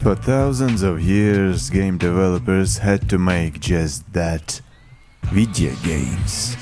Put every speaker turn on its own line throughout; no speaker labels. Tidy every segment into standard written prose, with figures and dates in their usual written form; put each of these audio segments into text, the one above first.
For thousands of years, game developers had to make just that. Video games.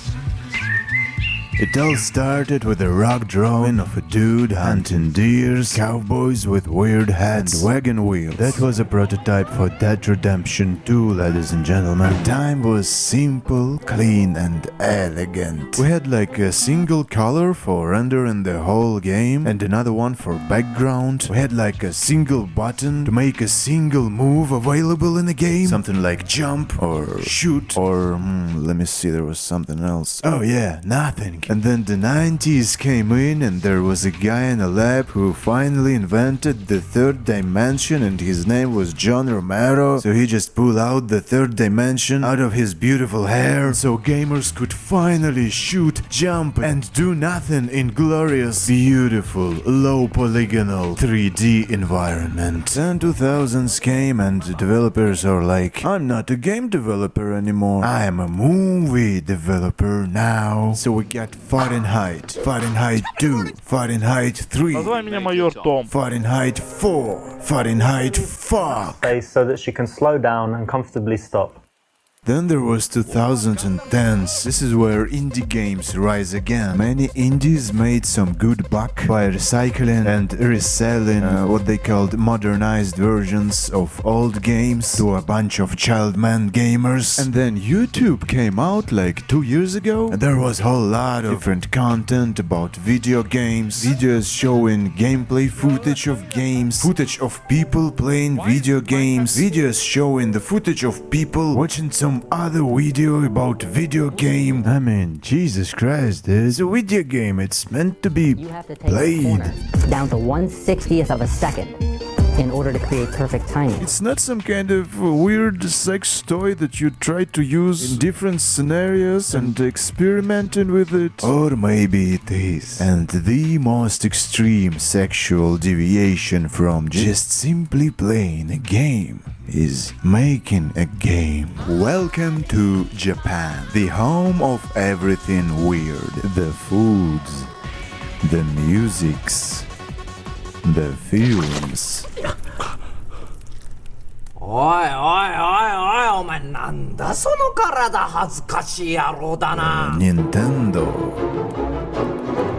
It all started with a rock drawing of a dude hunting deers, cowboys with weird hats, and wagon wheels. That was a prototype for Dead Redemption 2, ladies and gentlemen. The time was simple, clean, and elegant. We had like a single color for rendering the whole game, and another one for background. We had like a single button to make a single move available in the game. Something like jump, or shoot, or let me see, there was something else. Oh yeah, nothing. And then the 90s came in and there was a guy in a lab who finally invented the third dimension, and his name was John Romero. So he just pulled out the third dimension out of his beautiful hair so gamers could finally shoot, jump and do nothing in glorious, beautiful, low polygonal 3D environment. Then 2000s came and the developers are like, I'm not a game developer anymore, I am a movie developer now. So we got Fahrenheit, Fahrenheit 2, Fahrenheit 3,
Называй меня майор Том.
Fahrenheit 4, Fahrenheit fuck.
Space so that she can slow down and comfortably stop.
Then there was 2010s. This is where indie games rise again. Many indies made some good buck by recycling and reselling what they called modernized versions of old games to a bunch of childman gamers. And then YouTube came out like 2 years ago, and there was a whole lot of different content about video games, videos showing gameplay footage of games, footage of people playing video games, videos showing the footage of people watching some other video about video game. I mean, Jesus Christ, it's a video game. It's meant to be played.
Down to 1/60th of a second in order to create perfect timing.
It's not some kind of weird sex toy that you try to use in different scenarios and experimenting with it. Or maybe it is. And the most extreme sexual deviation from just simply playing a game is making a game. Welcome to Japan, the home of everything weird. The foods, the musics, the films.
おいおいおいおい、お前なんだその体恥ずかしい野郎だな。
Nintendo.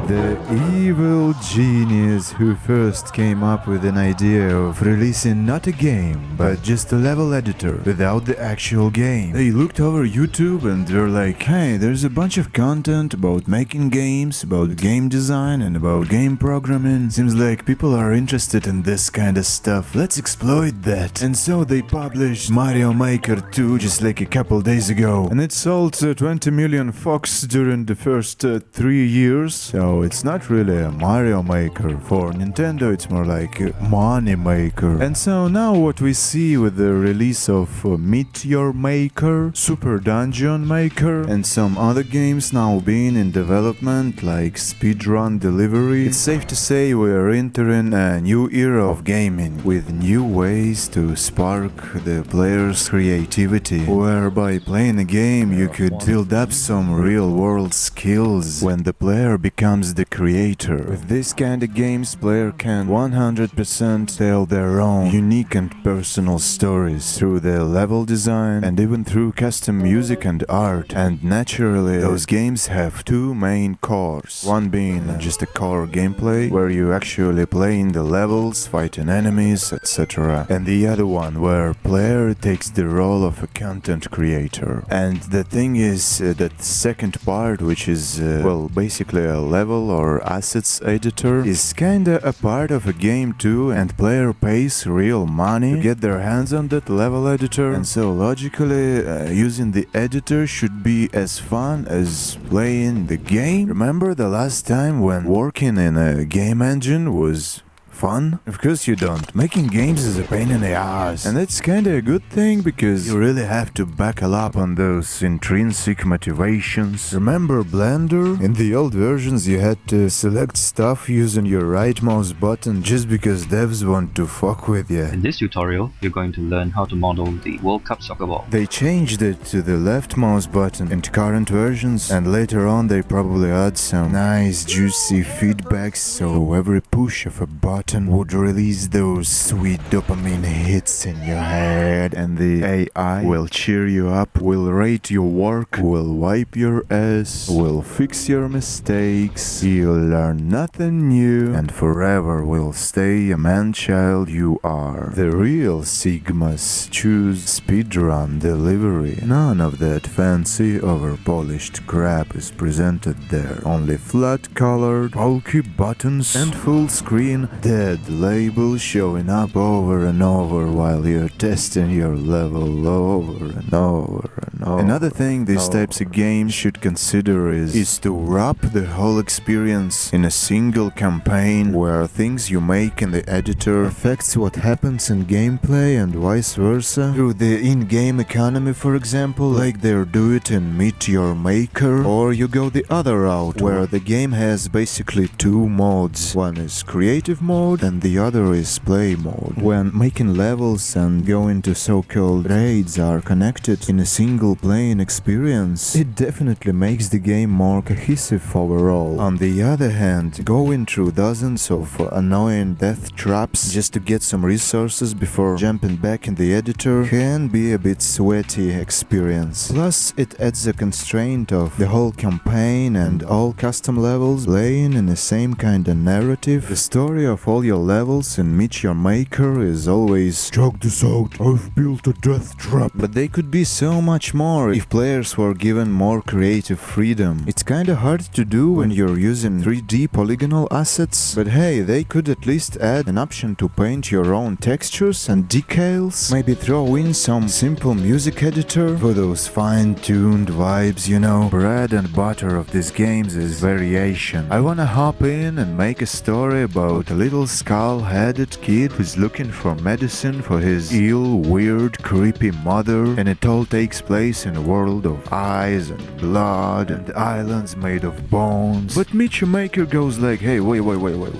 The evil genius who first came up with an idea of releasing not a game, but just a level editor without the actual game. They looked over YouTube and they're like, hey, there's a bunch of content about making games, about game design and about game programming. Seems like people are interested in this kind of stuff. Let's exploit that. And so they published Mario Maker 2 just like a couple days ago. And it sold 20 million Fox during the first 3 years. So it's not really a Mario Maker. For Nintendo it's more like a Money Maker. And so now what we see with the release of Meteor Maker, Super Dungeon Maker, and some other games now being in development like Speedrun Delivery, it's safe to say we are entering a new era of gaming with new ways to spark the player's creativity, where by playing a game you could build up some real-world skills when the player becomes the creator. With this kind of games, player can 100% tell their own unique and personal stories through the level design and even through custom music and art. And naturally, those games have two main cores. One being just a core gameplay, where you actually play in the levels, fighting enemies, etc. And the other one, where player takes the role of a content creator. And the thing is that second part, which is, well, basically a level or assets editor, is kinda a part of a game too, and player pays real money to get their hands on that level editor, and so logically using the editor should be as fun as playing the game. Remember the last time when working in a game engine was fun? Of course you don't. Making games is a pain in the ass. And it's kinda a good thing because you really have to buckle up on those intrinsic motivations. Remember Blender? In the old versions you had to select stuff using your right mouse button just because devs want to fuck with you.
In this tutorial, you're going to learn how to model the World Cup soccer ball.
They changed it to the left mouse button in current versions, and later on they probably add some nice juicy feedbacks, so every push of a button button would release those sweet dopamine hits in your head, and the AI will cheer you up, will rate your work, will wipe your ass, will fix your mistakes, you'll learn nothing new, and forever will stay a man-child you are. The real Sigmas choose Speedrun Delivery. None of that fancy, over-polished crap is presented there. Only flat-colored, bulky buttons and full-screen dead labels showing up over and over while you're testing your level over and over and over. Another thing these types of games should consider is to wrap the whole experience in a single campaign where things you make in the editor affects what happens in gameplay and vice versa. Through the in-game economy, for example, like they do it in Meet Your Maker, or you go the other route where the game has basically two modes. One is creative mode and the other is play mode. When making levels and going to so-called raids are connected in a single playing experience, it definitely makes the game more cohesive overall. On the other hand, going through dozens of annoying death traps just to get some resources before jumping back in the editor can be a bit sweaty experience. Plus, it adds a constraint of the whole campaign and all custom levels playing in the same kind of narrative. The story of all your levels in Meet Your Maker is always "Check this out, I've built a death trap." But they could be so much more if players were given more creative freedom. It's kinda hard to do when you're using 3D polygonal assets, but hey, they could at least add an option to paint your own textures and decals. Maybe throw in some simple music editor for those fine-tuned vibes, you know. Bread and butter of these games is variation. I wanna hop in and make a story about a little skull-headed kid who's looking for medicine for his ill, weird, creepy mother, and it all takes place in a world of eyes and blood and islands made of bones. But Meet Your Maker goes like, hey, wait.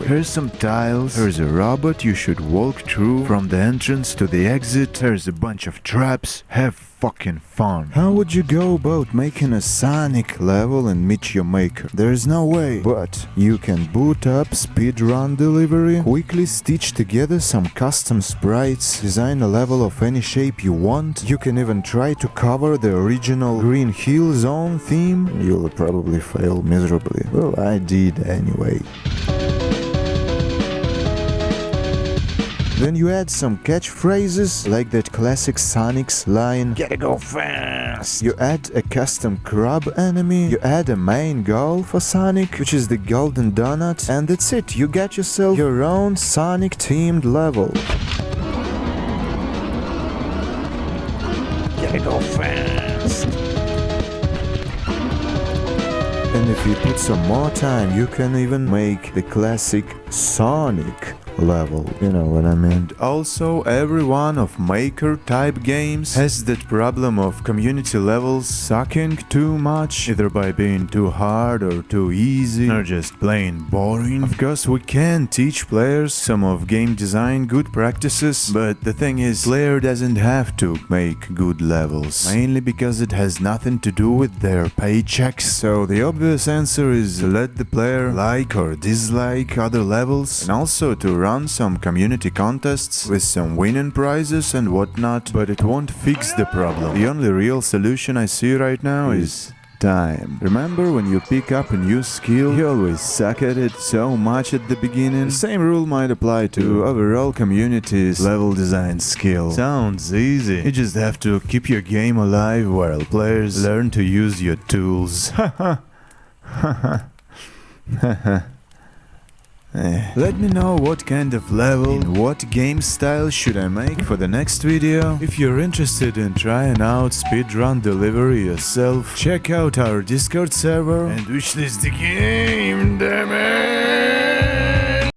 Here's some tiles, here's a robot you should walk through from the entrance to the exit, there's a bunch of traps, have fucking fun. How would you go about making a Sonic level in Meet Your Maker? There's no way. But you can boot up Speedrun Delivery, quickly stitch together some custom sprites, design a level of any shape you want. You can even try to cover the original Green Hill Zone theme. You'll probably fail miserably. Well, I did anyway. Then you add some catchphrases, like that classic Sonic's line, "Gotta go fast!" You add a custom crab enemy, you add a main goal for Sonic, which is the Golden Donut, and that's it, you get yourself your own Sonic-themed level. Gotta go fast! And if you put some more time, you can even make the classic Sonic level, you know what I mean. And also, every one of Maker type games has that problem of community levels sucking too much, either by being too hard or too easy, or just plain boring. Of course, we can teach players some of game design good practices, but the thing is, player doesn't have to make good levels, mainly because it has nothing to do with their paychecks. So the obvious answer is let the player like or dislike other levels, and also to run some community contests with some winning prizes and whatnot, but it won't fix the problem. The only real solution I see right now is time. Remember, when you pick up a new skill, you always suck at it so much at the beginning. The same rule might apply to overall community's level design skill. Sounds easy. You just have to keep your game alive while players learn to use your tools. Haha. Let me know what kind of level and what game style should I make for the next video. If you're interested in trying out Speedrun Delivery yourself, check out our Discord server and wishlist the game, damn it!